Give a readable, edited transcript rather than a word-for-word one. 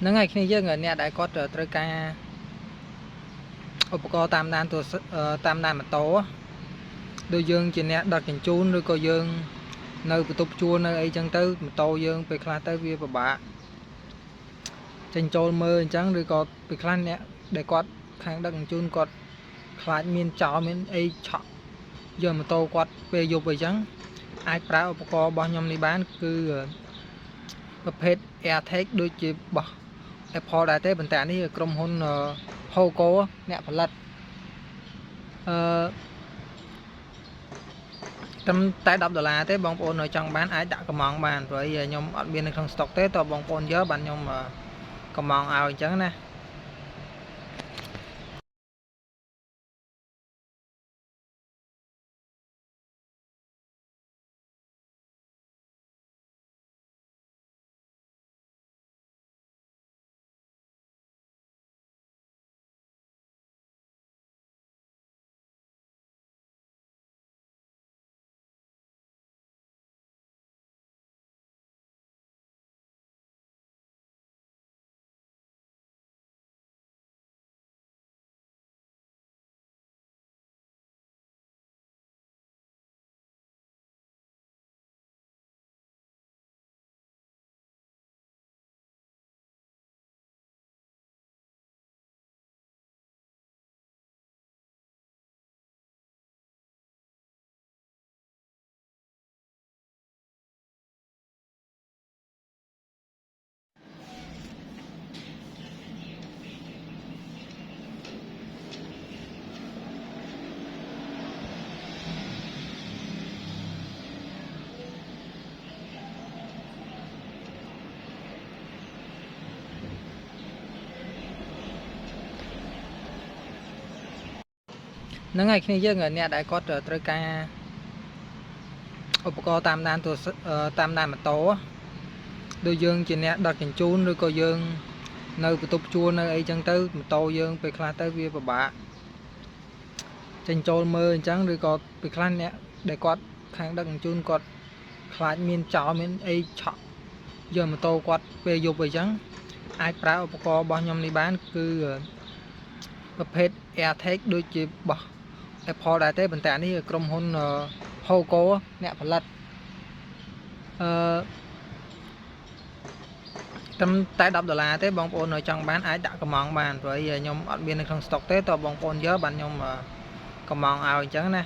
Nâng ngày khi dương ở nhà đã có trở tới caឧបករណ៍តាមដានទូតាមដានម៉ូតូដូចយើងជាអ្នកដឹកជញ្ជូនឬក៏យើងនៅបន្ទប់ជួលនៅអីចឹងទៅម៉ូតូយើងពេលខ្លះទៅវាពិបាកចេញចូលមើលអញ្ចឹងឬក៏ពេលខ្លះអ្នកដែលគាត់ខាងដឹកជញ្ជូនគាត់ខ្លាចមានចោលមានអីឆក់យកម៉ូតូគាត់ពេលយប់អីចឹងអាចប្រើឧបករណ៍របស់ខ្ញុំនេះបានគឺប្រភេទ AirTag ដូចជារបស់ Apple ដែរទេប៉ុន្តែនេះក្រុមហ៊ុន Hogo អ្នកផលិតត្រឹមតែ$10ទេបងប្អូននៅចង់បានអាចដាក់កំងបានព្រោះខ្ញុំអត់មាននៅក្នុងស្តុកទេតើបងប្អូនយកបានខ្ញុំកំងឲ្យអញ្ចឹងណានឹងហើយគ្នាយើងអ្នកដែលគាត់ត្រូវការឧបករណ៍តាមដានតាមដានម៉ូតូដូចយើងជាអ្នកដឹកជញ្ជូនឬក៏យើងនៅបន្ទប់ជួលនៅអីចឹងទៅម៉ូតូយើងពេលខ្លះទៅវាពិបាកចេញចូលមើលអញ្ចឹងឬក៏ពេលខ្លះអ្នកដែលគាត់ខាងដឹកជញ្ជូនគាត់ខ្លាចមានចោលមានអីឆក់យកម៉ូតូគាត់ពេលយប់អីចឹងអាចប្រើឧបករណ៍របស់ខ្ញុំនេះបានគឺប្រភេទ AirTag ដូចជារបស់ Apple ដែរទេប៉ុន្តែនេះក្រុមហ៊ុន Hogo អ្នកផលិតត្រឹមតែ$10ទេបងប្អូននៅចង់បានអាចដាក់កំងបានព្រោះខ្ញុំអត់មាននៅក្នុងស្តុកទេតើបងប្អូនយកបានខ្ញុំកំងឲ្យអញ្ចឹងណា